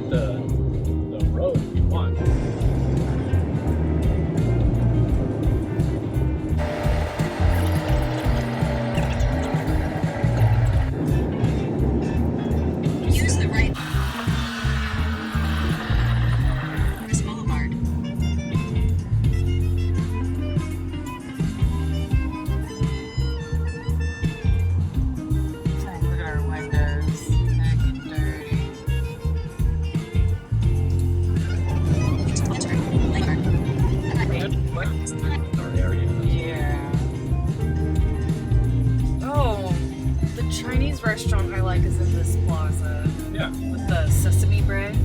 get the road if you want. Use the right Chris Boulevard. Look at our windows. Heck dirty. Our area. Yeah. Oh, the Chinese restaurant I like is in this plaza Yeah. with the sesame bread.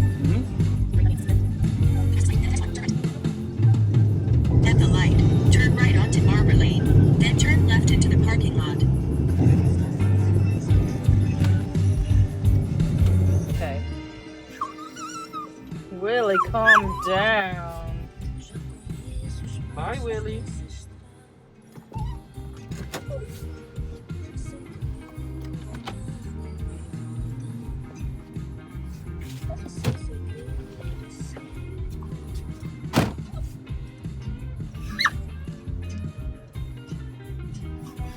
At the light, turn right onto Barber Lane, then turn left into the parking lot. Okay. Willie, calm down. Bye, Willie.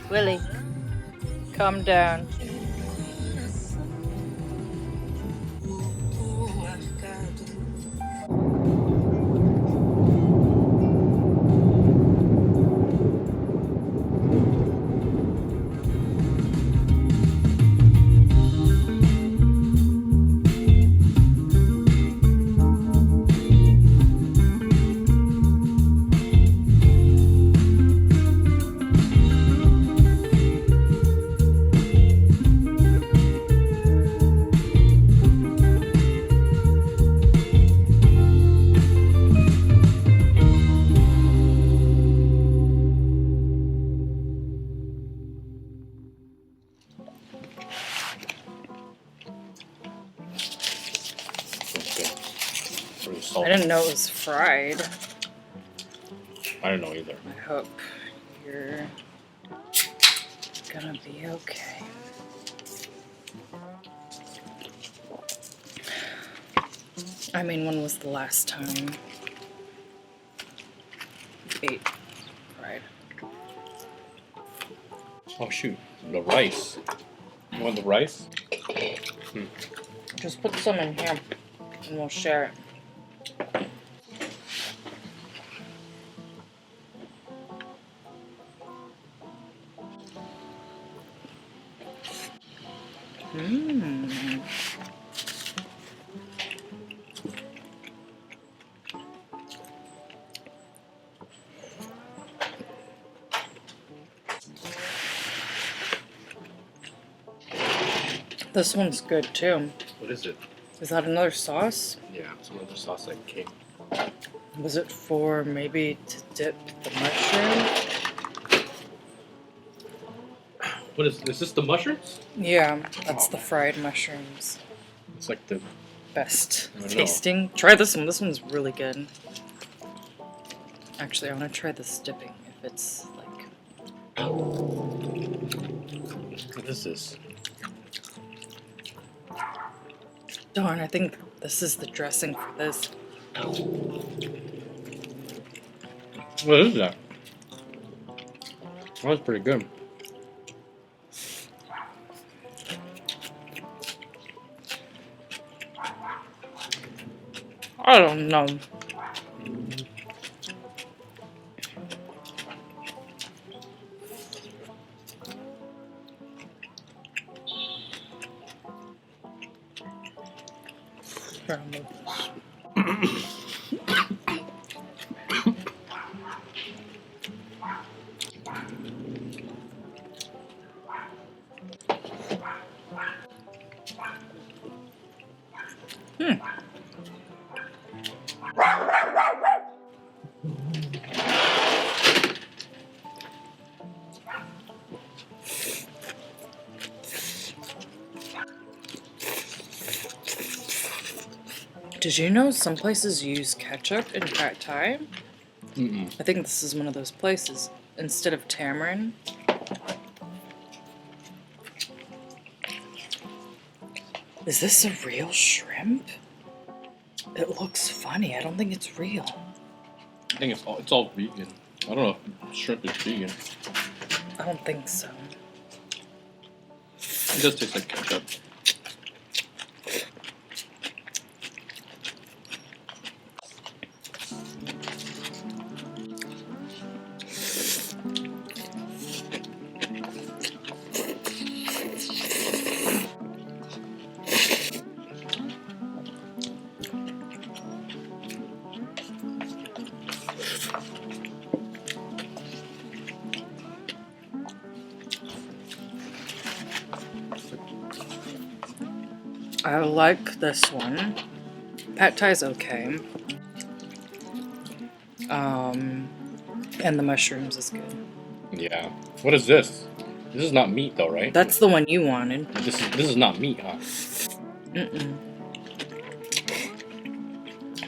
Willie, calm down. Pretty I salty. didn't know it was fried. I don't know either. I hope you're gonna be okay. I mean, when was the last time you ate fried? Oh shoot, the rice. You want the rice? Just put some in here and we'll share it. Mmm. This one's good too. What is it? Is that another sauce? Yeah, it's another sauce that came. Was it for maybe to dip the mushroom? What is this the mushrooms? Yeah, that's the fried mushrooms. It's like the Best I don't know. tasting. Try this one. This one's really good. Actually, I want to try this dipping if it's like. what is this? Darn, I think this is the dressing for this. What is that? That was pretty good. I don't know. Here, I'll move this. Did you know some places use ketchup in pad thai? Mm-mm. I think this is one of those places. Instead of tamarind. Is this a real shrimp? It looks funny. I don't think it's real. I think it's all vegan. I don't know if shrimp is vegan. I don't think so. It does taste like ketchup. I like this one. Pad Thai's okay. And the mushrooms is good. Yeah. What is this? This is not meat though, right? That's the one you wanted. This is not meat, huh? Mm-mm.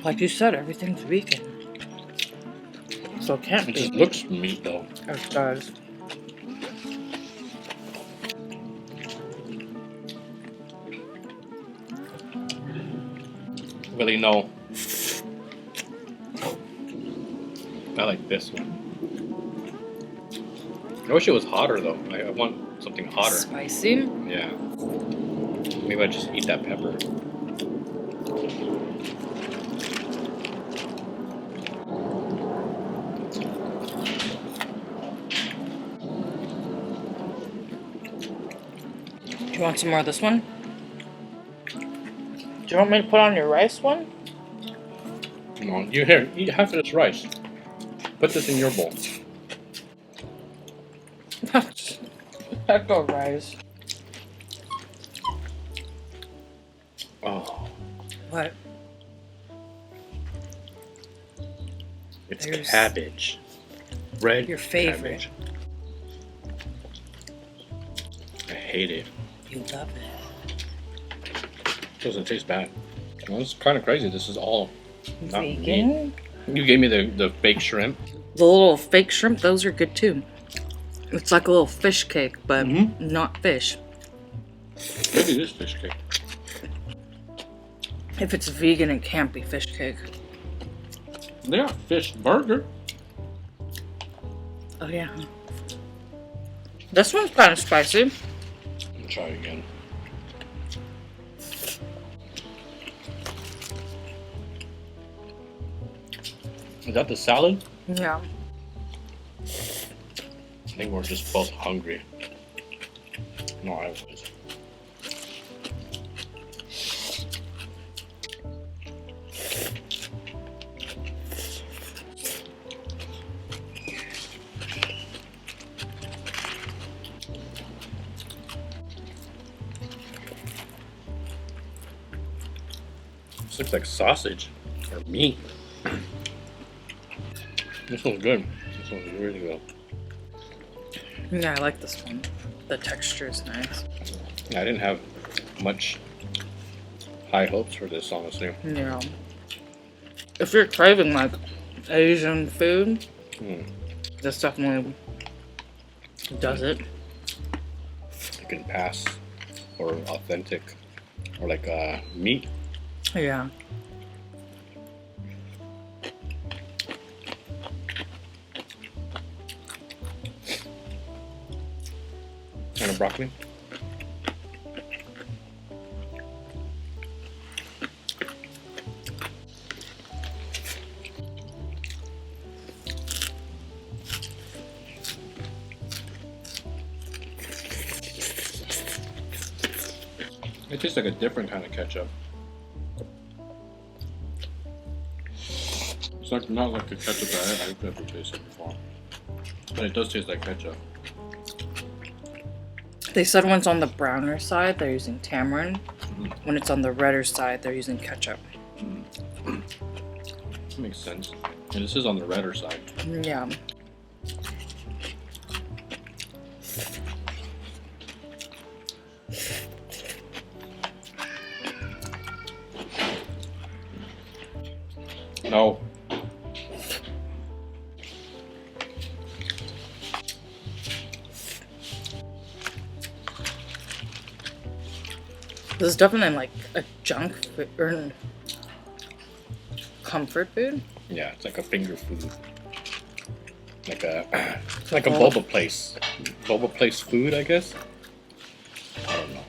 Like you said, everything's vegan. So it can't It be. just looks meat though. It does. Really no. I like this one. I wish it was hotter though. I want something hotter. Spicy? Yeah. Maybe I just eat that pepper. Do you want some more of this one? Do you want me to put on your rice one? Come on, you here, eat half of this rice. Put this in your bowl. Heck of rice. Oh, What? it's There's cabbage. Red your favorite. cabbage. I hate it. You love it. Doesn't taste bad. Well, it's kind of crazy. This is all not meat. Vegan? You gave me the fake shrimp. The little fake shrimp, those are good too. It's like a little fish cake, but not fish. Maybe it is fish cake. If it's vegan, it can't be fish cake. They got fish burger. Oh yeah. This one's kind of spicy. Let me try it again. Is that the salad? Yeah. I think we're just both hungry. No, I was. This looks like sausage or meat. This one's good. This one's really good. Yeah, I like this one. The texture is nice. I didn't have much high hopes for this, honestly. Yeah. If you're craving like Asian food, this definitely does it. You can pass for authentic or like meat. Yeah. And a broccoli. It tastes like a different kind of ketchup. It's like not like the ketchup that I've ever tasted before. But it does taste like ketchup. They said when it's on the browner side, they're using tamarind. When it's on the redder side, they're using ketchup. That makes sense. And this is on the redder side. Yeah. No. This is definitely like a junk food. Or, comfort food? Yeah, it's like a finger food. Like a boba place. Boba place food, I guess. I don't know.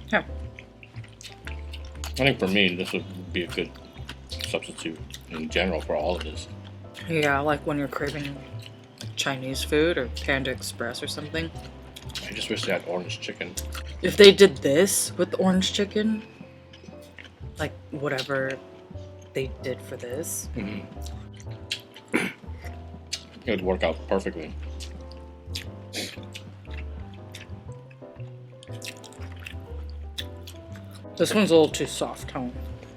Yeah. I think for me, this would be a good substitute in general for all of this. Yeah, like when you're craving Chinese food or Panda Express or something. I just wish they had orange chicken. If they did this with orange chicken, like whatever they did for this, It would work out perfectly. this one's a little too soft, huh?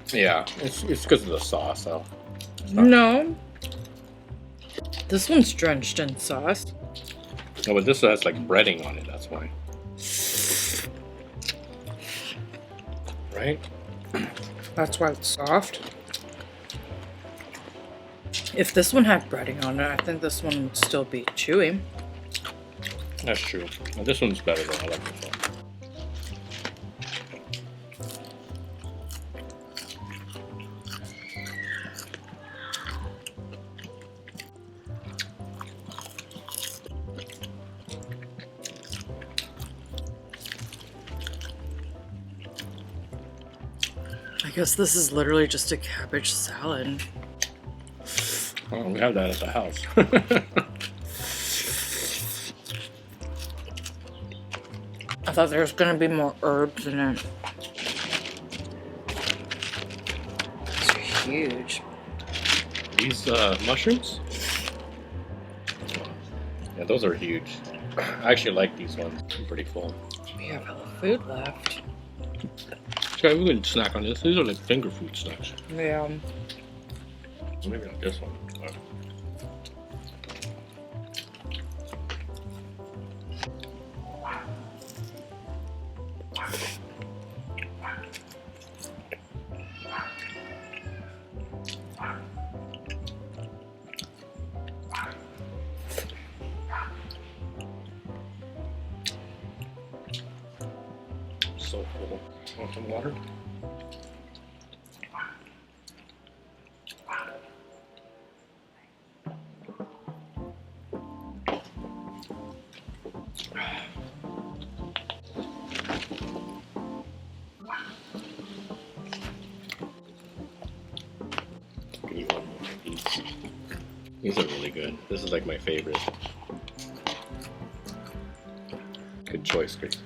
Yeah, it's because of the sauce, though. No. This one's drenched in sauce. No, but this has like breading on it, that's why. Right? That's why it's soft. If this one had breading on it, I think this one would still be chewy. That's true. Well, this one's better though. I like this one. I guess this is literally just a cabbage salad. Oh, we have that at the house. I thought there was gonna be more herbs in it. These are huge. These mushrooms? Yeah, those are huge. I actually like these ones. I'm pretty full. We have hella food left. Okay, we can snack on this. These are like finger food snacks. Yeah. Maybe not this one. So full. Want some water? Give me one more of these. These are really good. This is like my favorite. Good choice, Chris.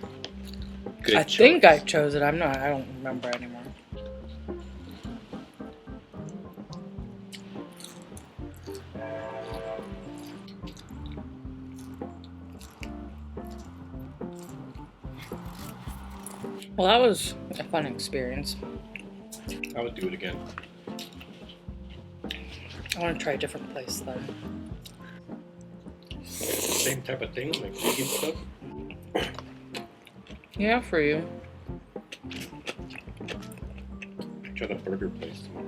Good I choice. think I chose it. I don't remember anymore. Well, that was a fun experience. I would do it again. I want to try a different place then. Same type of thing, like vegan stuff. Yeah, for you. Try the burger place tomorrow.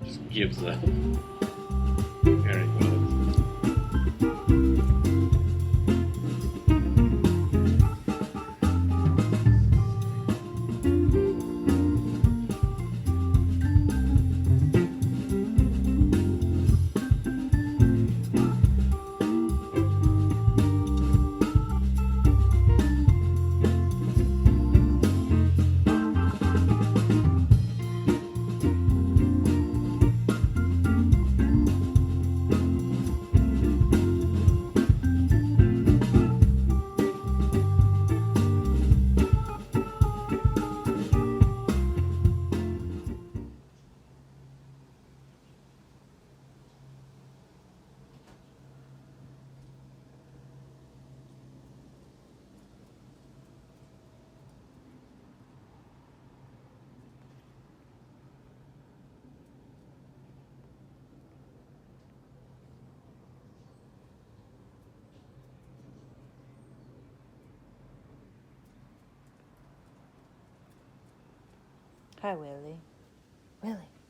Just gives the. There it goes. Hi, Willie. Willie.